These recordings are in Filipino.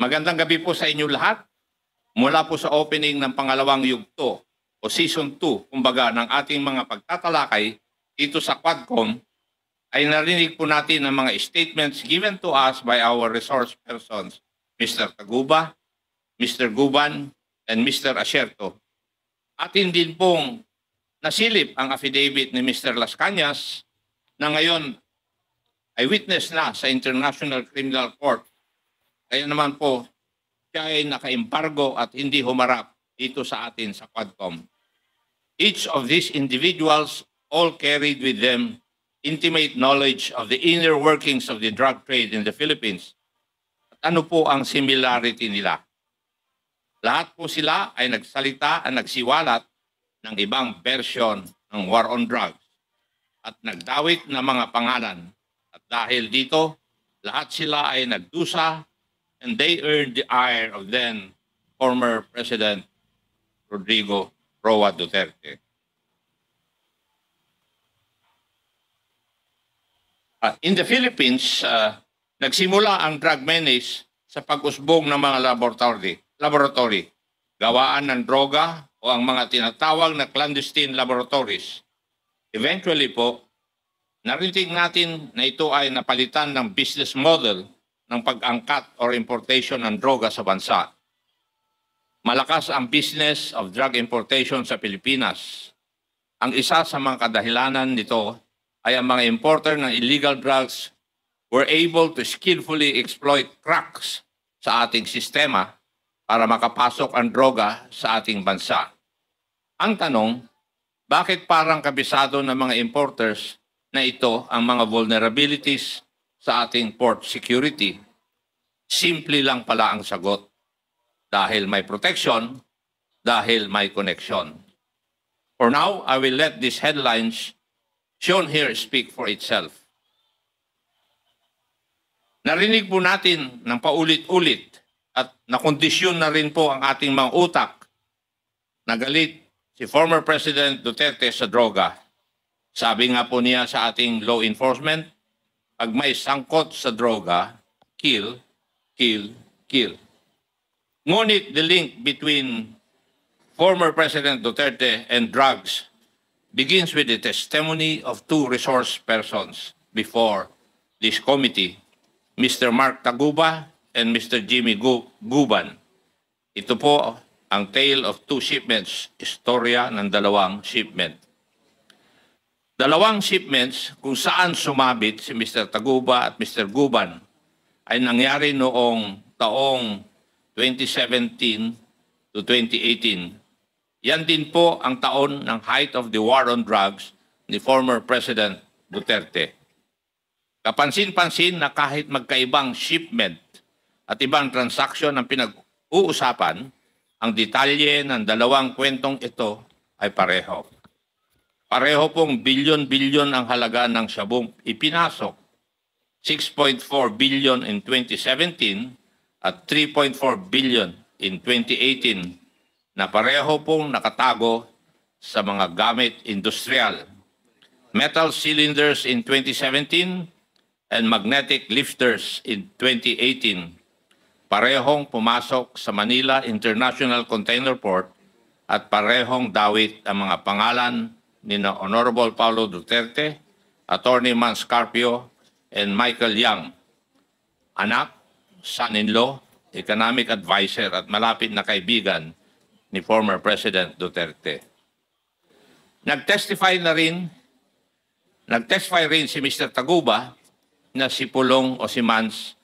Magandang gabi po sa inyo lahat. Mula po sa opening ng pangalawang yugto o Season 2, kumbaga, ng ating mga pagtatalakay dito sa Quadcom, ay narinig po natin ang mga statements given to us by our resource persons, Mr. Taguba, Mr. Guban, and Mr. Asierto. Atin din pong nasilip ang affidavit ni Mr. Las Cañas na ngayon ay witness na sa International Criminal Court. Kaya naman po, siya ay naka-embargo at hindi humarap dito sa atin sa Quadcom. Each of these individuals all carried with them intimate knowledge of the inner workings of the drug trade in the Philippines. At ano po ang similarity nila? Lahat po sila ay nagsalita at nagsiwalat ng ibang version ng war on drugs at nagdawit ng mga pangalan. At dahil dito, lahat sila ay nagdusa and they earned the ire of then former President Rodrigo Roa Duterte. In the Philippines, nagsimula ang drug menace sa pag-usbong ng mga laboratory, gawaan ng droga o ang mga tinatawag na clandestine laboratories. Eventually po, narinig natin na ito ay napalitan ng business model ng pag-angkat or importation ng droga sa bansa. Malakas ang business of drug importation sa Pilipinas. Ang isa sa mga kadahilanan nito ay ang mga importer ng illegal drugs were able to skillfully exploit cracks sa ating sistema para makapasok ang droga sa ating bansa. Ang tanong, bakit parang kabisado ng mga importers na ito ang mga vulnerabilities sa ating port security? Simple lang pala ang sagot. Dahil may protection, dahil may connection. For now, I will let these headlines shown here speak for itself. Narinig po natin ng paulit-ulit at nakondisyon na rin po ang ating mga utak na galit si former President Duterte sa droga. Sabi nga po niya sa ating law enforcement, pag may sangkot sa droga, kill, kill, kill. Ngunit the link between former President Duterte and drugs begins with the testimony of two resource persons before this committee, Mr. Mark Taguba and Mr. Jimmy Guban. Ito po ang tale of two shipments, istorya ng dalawang shipment. Dalawang shipments kung saan sumabit si Mr. Taguba at Mr. Guban ay nangyari noong taong 2017 to 2018. Yan din po ang taon ng height of the war on drugs ni former President Duterte. Kapansin-pansin na kahit magkaibang shipment at ibang transaksyon ang pinag-uusapan, ang detalye ng dalawang kwentong ito ay pareho. Pareho pong bilyon-bilyon ang halaga ng sabong ipinasok, 6.4 billion in 2017 at 3.4 billion in 2018 na pareho pong nakatago sa mga gamit industrial. Metal cylinders in 2017 and magnetic lifters in 2018. Parehong pumasok sa Manila International Container Port at parehong dawit ang mga pangalan ni Honorable Paulo Duterte, Attorney Mans Carpio, and Michael Yang, anak, son-in-law, economic advisor at malapit na kaibigan ni former President Duterte. Nag-testify rin si Mr. Taguba na si Pulong o si Mans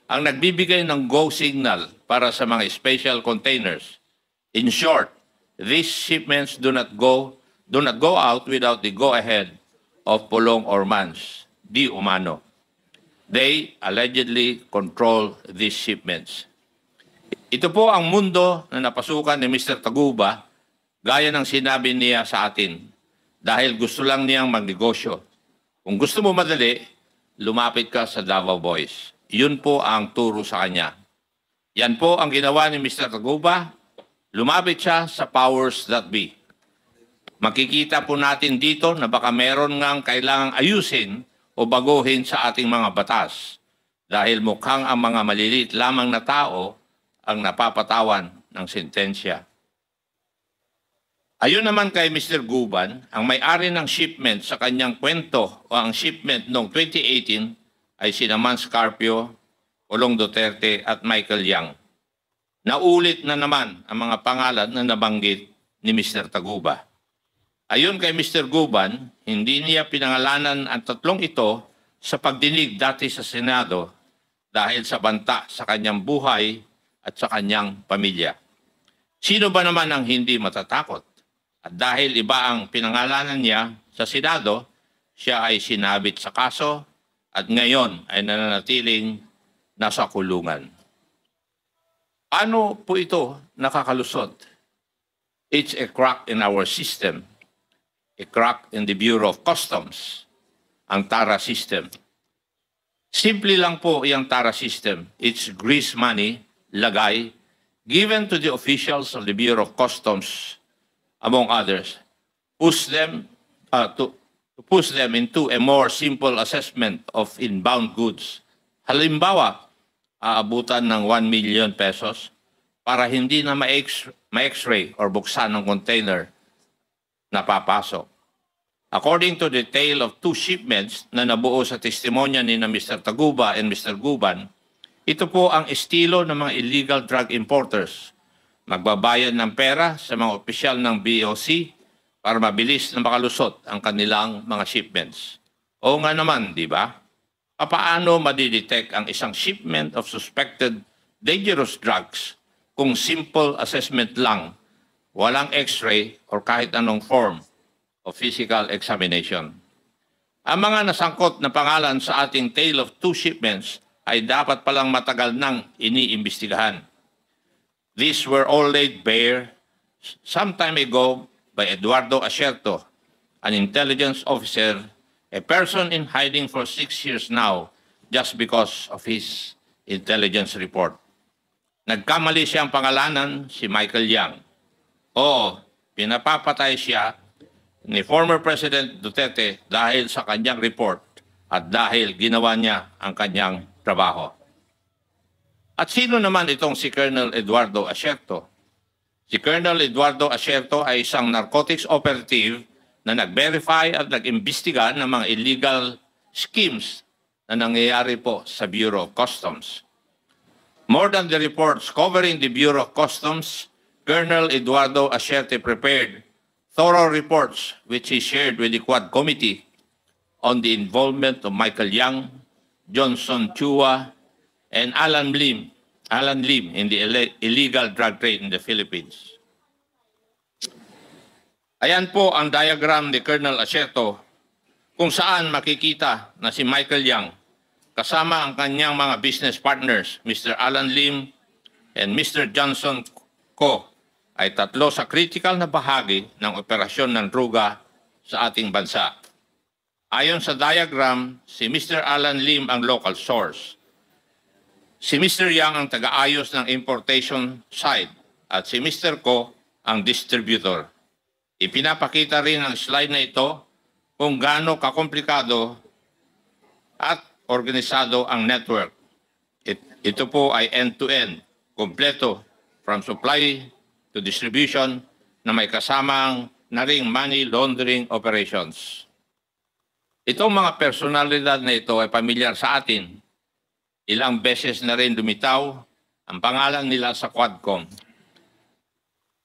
ang nagbibigay ng go signal para sa mga special containers. In short, these shipments do not go out without the go-ahead of Pulong or Mans, di umano. They allegedly control these shipments. Ito po ang mundo na napasukan ni Mr. Taguba gaya ng sinabi niya sa atin dahil gusto lang niyang magnegosyo. Kung gusto mo madali, lumapit ka sa Davao Boys. Yun po ang turo sa kanya. Yan po ang ginawa ni Mr. Taguba. Lumapit siya sa powers that be. Makikita po natin dito na baka meron ngang kailangang ayusin o baguhin sa ating mga batas dahil mukhang ang mga maliliit lamang na tao ang napapatawan ng sentensya. Ayon naman kay Mr. Guban, ang may-ari ng shipment sa kanyang kwento o ang shipment noong 2018 ay sina Mans Carpio, Pulong Duterte at Michael Yang. Naulit na naman ang mga pangalan na nabanggit ni Mr. Taguba. Ayon kay Mr. Guban, hindi niya pinangalanan ang tatlong ito sa pagdinig dati sa Senado dahil sa banta sa kanyang buhay at sa kanyang pamilya. Sino ba naman ang hindi matatakot? At dahil iba ang pinangalanan niya sa Senado, siya ay sinabit sa kaso at ngayon ay nananatiling nasa kulungan. Paano po ito nakakalusot? It's a crack in our system, a crack in the Bureau of Customs, ang TARA system. Simple lang po yung TARA system. It's grease money, lagay, given to the officials of the Bureau of Customs, among others, to push them into a more simple assessment of inbound goods. Halimbawa, aabutan ng 1 million pesos para hindi na ma-x-ray or buksan ng container na papasok. According to the tale of two shipments na nabuo sa testimonya ni na Mr. Taguba and Mr. Guban, ito po ang estilo ng mga illegal drug importers. Magbabayad ng pera sa mga opisyal ng BOC para mabilis na makalusot ang kanilang mga shipments. Oo nga naman, di ba? Paano madidetect ang isang shipment of suspected dangerous drugs kung simple assessment lang, walang x-ray or kahit anong form of physical examination? Ang mga nasangkot na pangalan sa ating tale of two shipments ay dapat palang matagal nang iniimbestigahan. These were all laid bare some time ago by Eduardo Asierto, an intelligence officer, a person in hiding for 6 years now just because of his intelligence report. Nagkamali siyang pangalanan si Michael Yang. Oo, pinapapatay siya ni former President Duterte dahil sa kanyang report at dahil ginawa niya ang kanyang trabaho. At sino naman itong si Colonel Eduardo Asierto? Si Colonel Eduardo Asierto ay isang narcotics operative na nag-verify at nag-imbestiga ng mga illegal schemes na nangyayari po sa Bureau of Customs. More than the reports covering the Bureau of Customs, Colonel Eduardo Asierto prepared thorough reports which he shared with the Quad Committee on the involvement of Michael Yang, Johnson Chua, and Alan Lim in the illegal drug trade in the Philippines. Ayan po ang diagram ni Colonel Asierto kung saan makikita na si Michael Yang kasama ang kanyang mga business partners, Mr. Alan Lim and Mr. Johnson Ko, ay tatlo sa critical na bahagi ng operasyon ng droga sa ating bansa. Ayon sa diagram, si Mr. Alan Lim ang local source. Si Mr. Yang ang taga-ayos ng importation side at si Mr. Ko ang distributor. Ipinapakita rin ng slide na ito kung gaano kakomplikado at organisado ang network. Ito po ay end-to-end, kompleto from supply to distribution na may kasamang na ring money laundering operations. Itong mga personalidad na ito ay pamilyar sa atin. Ilang beses na rin lumitaw ang pangalan nila sa Quadcom.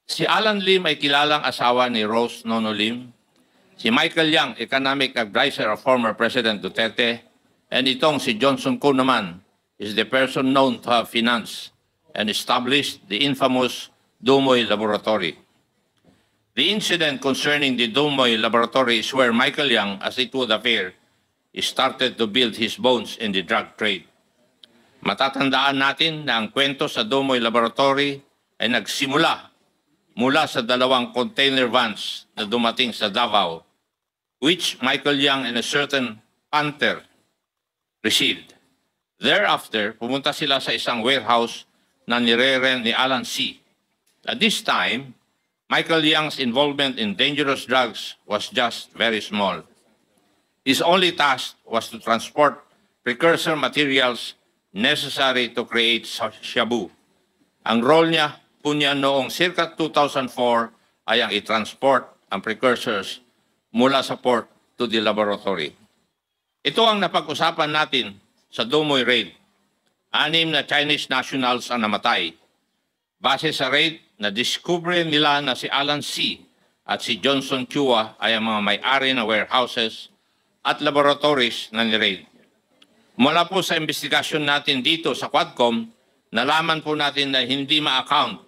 Si Alan Lim ay kilalang asawa ni Rose Nono Lim. Si Michael Yang, economic advisor of former President Duterte. And itong si Johnson Ko naman is the person known to have financed and established the infamous Dumoy Laboratory. The incident concerning the Dumoy Laboratory is where Michael Yang, as it would appear, started to build his bones in the drug trade. Matatandaan natin na ang kwento sa Dumoy Laboratory ay nagsimula mula sa 2 container vans na dumating sa Davao, which Michael Yang and a certain Panther received. Thereafter, pumunta sila sa isang warehouse na nire-rent ni Alan C. At this time, Michael Yang's involvement in dangerous drugs was just very small. His only task was to transport precursor materials necessary to create shabu. Ang role niya po niya noong circa 2004 ay ang i-transport ang precursors mula sa port to the laboratory. Ito ang napag-usapan natin sa Domoy raid. 6 na Chinese nationals ang namatay. Base sa raid, na-discover nila na si Alan C. at si Johnson Chua ay ang mga may-ari ng warehouses at laboratories na ni-raid. Mula po sa investigasyon natin dito sa Quadcom, nalaman po natin na hindi ma-account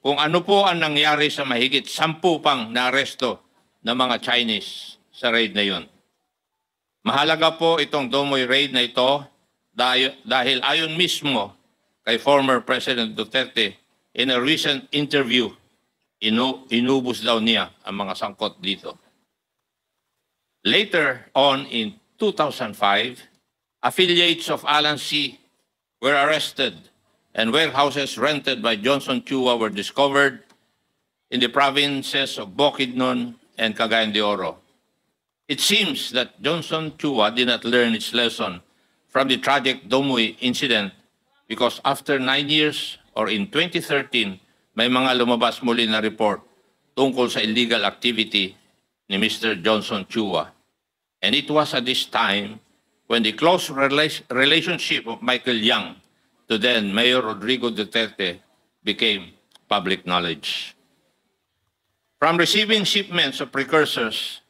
kung ano po ang nangyari sa mahigit 10 pang naaresto ng mga Chinese sa raid na yun. Mahalaga po itong Domoy raid na ito dahil ayon mismo kay former President Duterte in a recent interview, inubos daw niya ang mga sangkot dito. Later on in 2005, affiliates of Alan C. were arrested and warehouses rented by Johnson Chua were discovered in the provinces of Bukidnon and Cagayan de Oro. It seems that Johnson Chua did not learn its lesson from the tragic Domoy incident because after 9 years or in 2013, may mga lumabas muli na report tungkol sa illegal activity ni Mr. Johnson Chua. And it was at this time when the close relationship of Michael Yang to then Mayor Rodrigo Duterte became public knowledge. From receiving shipments of precursors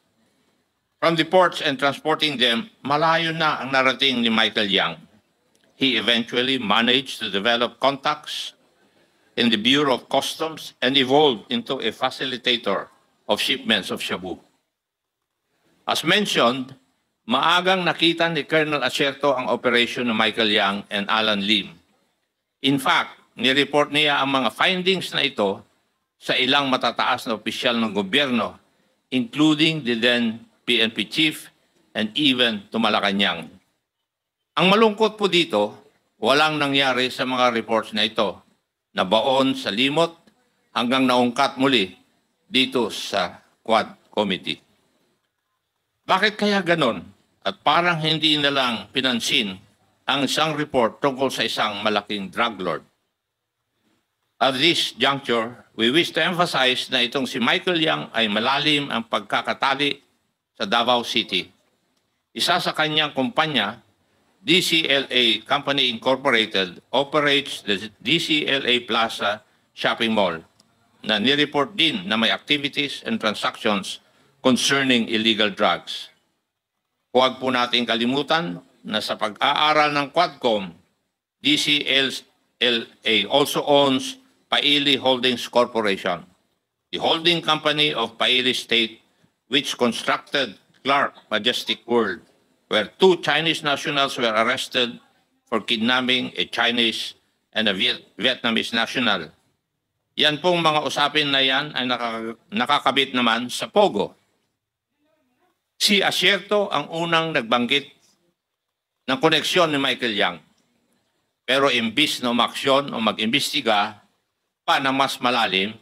from the ports and transporting them, malayo na ang narating ni Michael Yang. He eventually managed to develop contacts in the Bureau of Customs and evolved into a facilitator of shipments of shabu. As mentioned, maagang nakita ni Colonel Acerto ang operation ng Michael Yang and Alan Lim. In fact, nireport niya ang mga findings na ito sa ilang matataas na opisyal ng gobyerno, including the then PNP chief and even to Malacanang. Ang malungkot po dito, walang nangyari sa mga reports na ito, nabaon sa limot hanggang naungkat muli dito sa Quad Committee. Bakit kaya ganon at parang hindi na lang pinansin ang isang report tungkol sa isang malaking drug lord? At this juncture, we wish to emphasize na itong si Michael Yang ay malalim ang pagkakatali sa Davao City. Isa sa kanyang kumpanya, DCLA Company Incorporated, operates the DCLA Plaza Shopping Mall na nireport din na may activities and transactions concerning illegal drugs. Huwag po natin kalimutan na sa pag-aaral ng Quadcom, DCLA also owns Paili Holdings Corporation, the holding company of Paili State, which constructed Clark Majestic World, where 2 Chinese nationals were arrested for kidnapping a Chinese and a Vietnamese national. Yan pong mga usapin na yan ay nakakabit naman sa Pogo. Si Acerto ang unang nagbanggit ng koneksyon ni Michael Yang. Pero imbis na umaksyon o mag-imbestiga pa na mas malalim,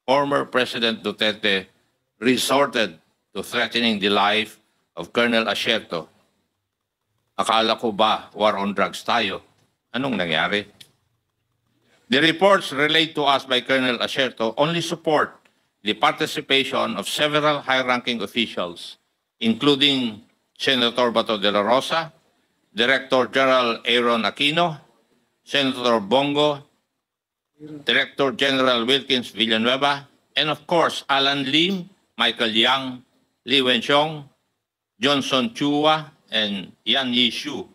former President Duterte resorted to threatening the life of Colonel Acerto. Akala ko ba war on drugs tayo? Anong nangyari? The reports relayed to us by Colonel Acerto only support the participation of several high-ranking officials, including Senator Bato de la Rosa, Director General Aaron Aquino, Senator Bongo, Director General Wilkins Villanueva, and of course, Alan Lim, Michael Yang, Li Wenxiong, Johnson Chua, and Yan Yishu.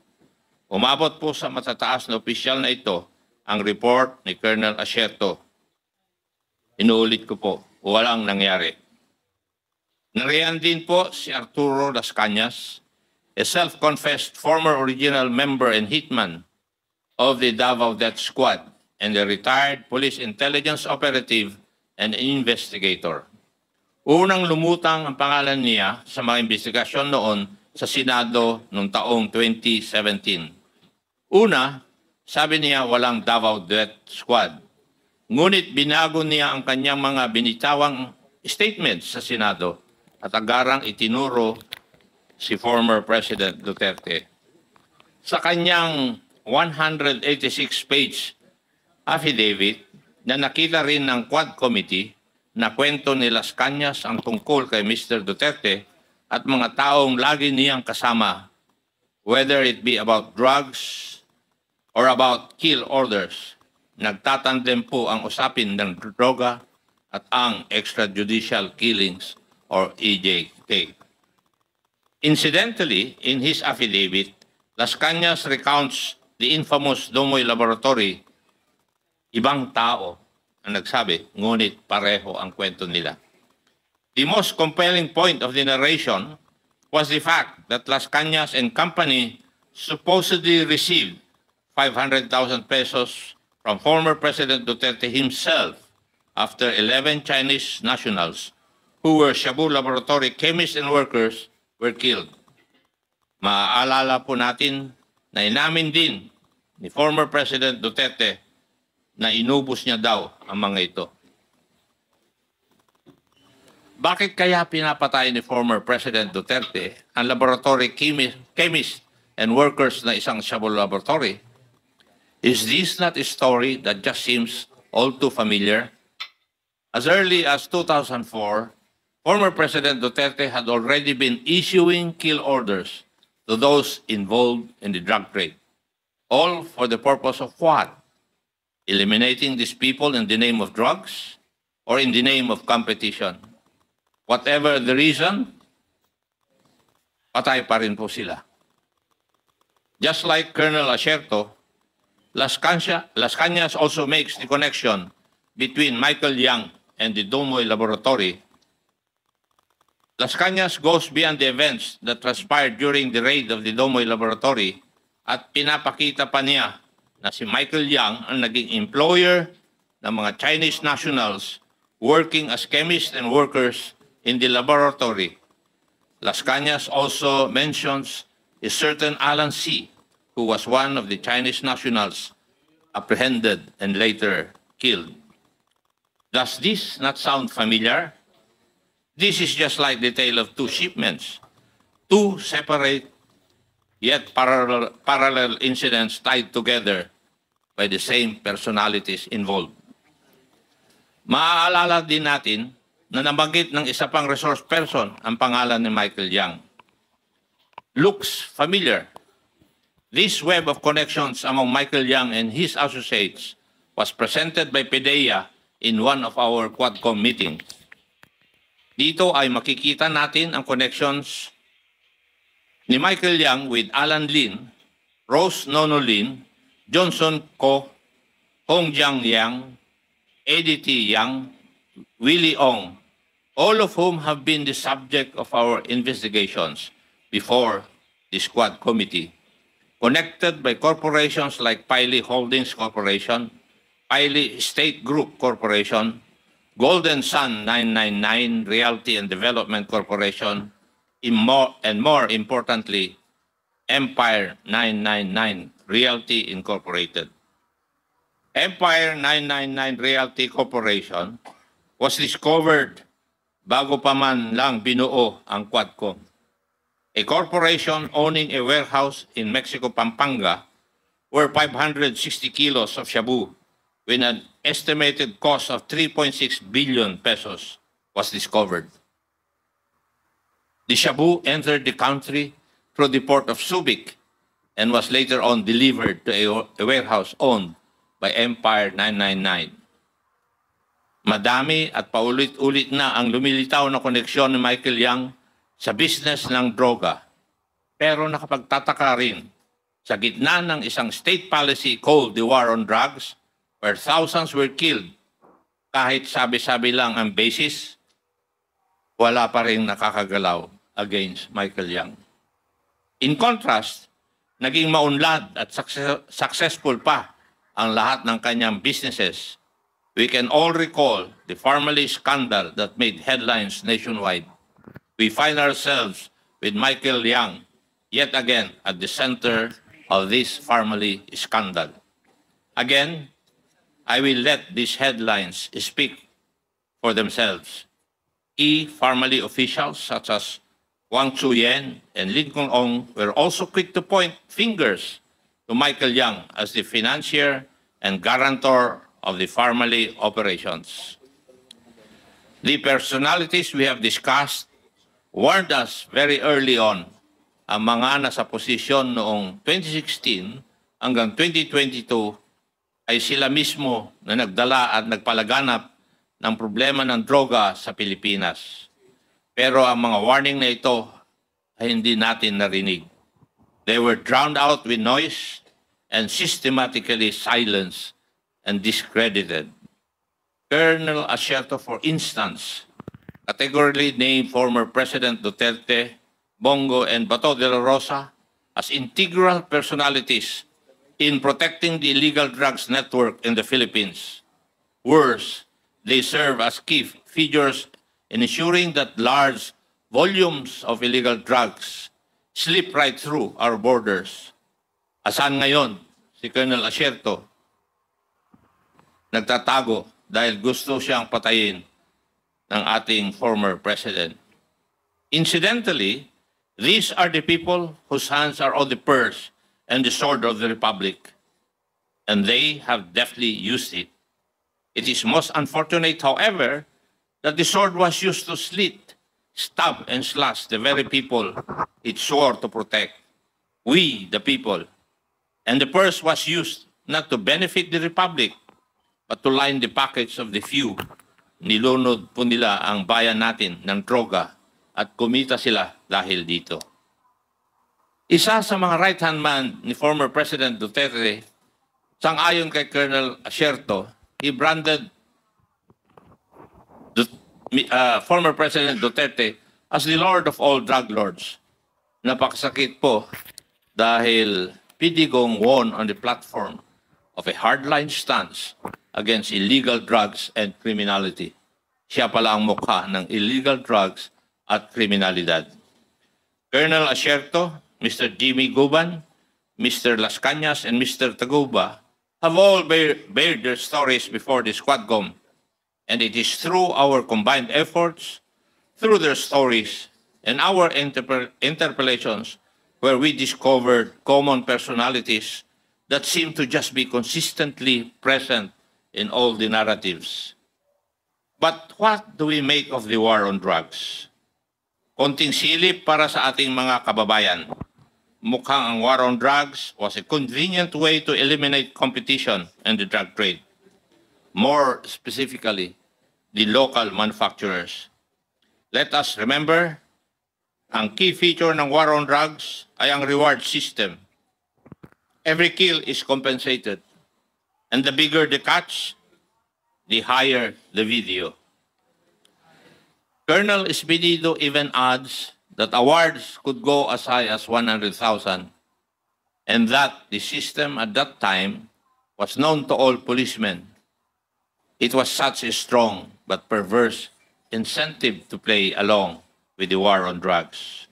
Umabot po sa matataas na opisyal na ito ang report ni Colonel Acerto. Inuulit ko po, walang nangyari. Nariyan din po si Arturo Las Cañas, a self-confessed former original member and hitman of the Davao Death Squad and a retired police intelligence operative and investigator. Unang lumutang ang pangalan niya sa mga investigasyon noon sa Senado noong taong 2017. Una, sabi niya walang Davao Death Squad. Ngunit binago niya ang kanyang mga binitawang statements sa Senado at agarang itinuro si former President Duterte. Sa kanyang 186-page affidavit na nakita rin ng Quad Committee na kwento ni Las Cañas ang tungkol kay Mr. Duterte at mga taong lagi niyang kasama, whether it be about drugs or about kill orders. Nagtatandem po ang usapin ng droga at ang extrajudicial killings or EJK. Incidentally, in his affidavit, Las Cañas recounts the infamous Domoy Laboratory. Ibang tao ang nagsabi, ngunit pareho ang kwento nila. The most compelling point of the narration was the fact that Las Cañas and company supposedly received 500,000 pesos from former President Duterte himself after 11 Chinese nationals who were Shabu Laboratory chemists and workers were killed. Maaalala po natin na inamin din ni former President Duterte na inubos niya daw ang mga ito. Bakit kaya pinapatay ni former President Duterte ang laboratory chemist and workers na isang Shabu Laboratory? Is this not a story that just seems all too familiar? As early as 2004, former President Duterte had already been issuing kill orders to those involved in the drug trade, all for the purpose of what? Eliminating these people in the name of drugs or in the name of competition. Whatever the reason, patay pa rin po sila. Just like Colonel Asierto, Las Cañas also makes the connection between Michael Yang and the Domoy Laboratory. Las Cañas goes beyond the events that transpired during the raid of the Domoy Laboratory at pinapakita pa niya na si Michael Yang ang naging employer ng mga Chinese nationals working as chemists and workers in the laboratory. Las Cañas also mentions a certain Alan C., who was one of the Chinese nationals apprehended and later killed. Does this not sound familiar? This is just like the tale of two shipments, two separate yet parallel incidents tied together by the same personalities involved. Maaalala din natin na nabanggit ng isa pang resource person ang pangalan ni Michael Yang. Looks familiar. This web of connections among Michael Yang and his associates was presented by PDEA in one of our Quadcom meetings. Dito ay makikita natin ang connections ni Michael Yang with Alan Lin, Rose Nono Lin, Johnson Ko, Hong Jiang Yang, Eddie T. Yang, Willie Ong, all of whom have been the subject of our investigations before the Squad Committee, connected by corporations like Piley Holdings Corporation, Piley State Group Corporation, Golden Sun 999 Realty and Development Corporation, and more importantly, Empire 999 Realty Incorporated. Empire 999 Realty Corporation was discovered bago pa man lang binuo ang Quadcom, a corporation owning a warehouse in Mexico, Pampanga, where 560 kilos of shabu with an estimated cost of 3.6 billion pesos was discovered. The shabu entered the country through the port of Subic and was later on delivered to a warehouse owned by Empire 999. Madami at paulit-ulit na ang lumilitaw na koneksyon ni Michael Yang sa business ng droga. Pero nakapagtataka rin, sa gitna ng isang state policy called the War on Drugs, where thousands were killed, kahit sabi-sabi lang ang basis, wala pa rin nakakagalaw against Michael Yang. In contrast, naging maunlad at successful pa ang lahat ng kanyang businesses. We can all recall the Farmally scandal that made headlines nationwide. We find ourselves with Michael Yang yet again at the center of this Farmally scandal. Again, I will let these headlines speak for themselves. Key Farmally officials such as Wang Chuyen and Lincoln Ong were also quick to point fingers to Michael Yang as the financier and guarantor of the family operations. The personalities we have discussed warned us very early on. Ang mga nasa posisyon noong 2016 hanggang 2022 ay sila mismo na nagdala at nagpalaganap ng problema ng droga sa Pilipinas. Pero ang mga warning na ito ay hindi natin narinig. They were drowned out with noise and systematically silenced and discredited. Colonel Asierto, for instance, categorically named former President Duterte, Bongo, and Bato de la Rosa as integral personalities in protecting the illegal drugs network in the Philippines. Worse, they serve as key figures in ensuring that large volumes of illegal drugs slip right through our borders. Asan ngayon si Colonel Asierto? Nagtatago dahil gusto siyang patayin ng ating former president. Incidentally, these are the people whose hands are on the purse and the sword of the Republic, and they have deftly used it. It is most unfortunate, however, that the sword was used to slit, stab, and slash the very people it swore to protect. We, the people. And the purse was used not to benefit the Republic, but to line the pockets of the few. Nilunod po nila ang bayan natin ng droga at kumita sila dahil dito. Isa sa mga right-hand man ni former President Duterte, sang-ayon kay Colonel Asierto, he branded former President Duterte as the Lord of all drug lords. Napakasakit po dahil Pidigong won on the platform of a hardline stance against illegal drugs and criminality. Siya pala ang mukha ng illegal drugs at kriminalidad. Colonel Asierto, Mr. Jimmy Guban, Mr. Las Cañas, and Mr. Taguba have all bared their stories before the Squadcom, and it is through our combined efforts, through their stories, and our interpellations where we discovered common personalities that seem to just be consistently present in all the narratives. But what do we make of the war on drugs? Konting silip para sa ating mga kababayan. Mukhang ang war on drugs was a convenient way to eliminate competition in the drug trade. More specifically, the local manufacturers. Let us remember, ang key feature ng war on drugs ay ang reward system. Every kill is compensated. And the bigger the catch, the higher the video. Colonel Espinido even adds that awards could go as high as 100,000, and that the system at that time was known to all policemen. It was such a strong but perverse incentive to play along with the war on drugs.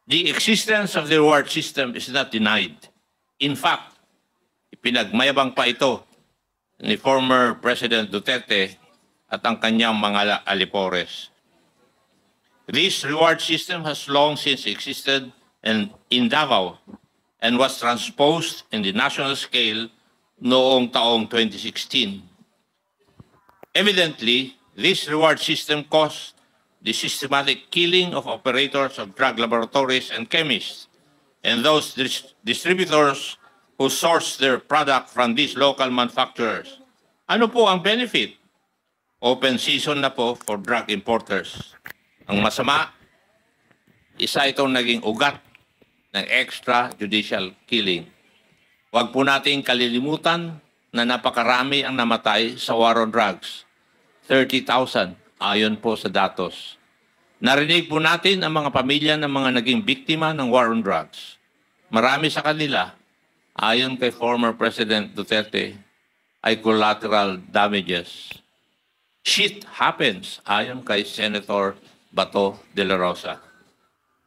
The existence of the reward system is not denied. In fact, ipinagmayabang pa ito ni former President Duterte at ang kanyang mga alipores. This reward system has long since existed in Davao and was transposed in the national scale noong taong 2016. Evidently, this reward system caused the systematic killing of operators of drug laboratories and chemists and those distributors who source their product from these local manufacturers. Ano po ang benefit? Open season na po for drug importers. Ang masama, isa itong naging ugat ng extrajudicial killing. Huwag po nating kalilimutan na napakarami ang namatay sa war on drugs. 30,000 ayon po sa datos. Narinig po natin ang mga pamilya ng mga naging biktima ng war on drugs. Marami sa kanila, ayon kay former President Duterte, ay collateral damages. Shit happens, ayon kay Senator Bato de la Rosa.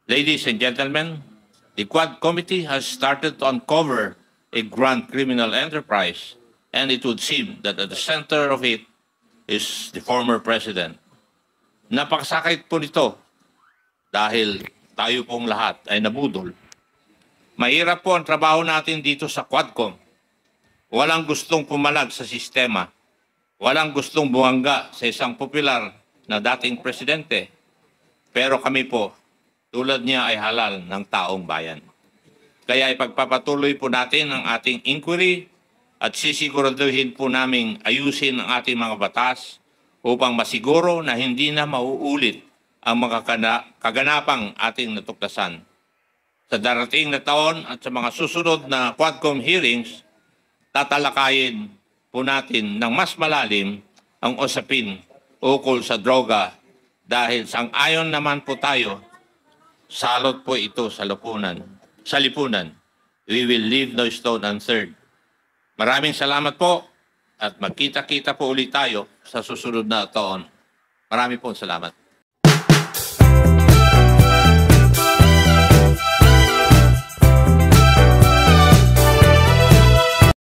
Ladies and gentlemen, the Quad Committee has started to uncover a grand criminal enterprise, and it would seem that at the center of it is the former president. Napakasakit po nito dahil tayo pong lahat ay nabudol. Mahirap po ang trabaho natin dito sa Quadcom. Walang gustong pumalag sa sistema. Walang gustong bumangga sa isang popular na dating presidente. Pero kami po, tulad niya ay halal ng taong bayan. Kaya ipagpapatuloy po natin ang ating inquiry at sisiguraduhin po naming ayusin ang ating mga batas upang masiguro na hindi na mauulit ang mga kaganapang ating natuklasan. Sa darating na taon at sa mga susunod na Quadcom hearings, tatalakayin po natin ng mas malalim ang usapin ukol sa droga dahil sang-ayon naman po tayo, salot po ito sa lipunan. We will leave no stone unturned. Maraming salamat po at magkita-kita po ulit tayo sa susunod na taon. Marami po salamat.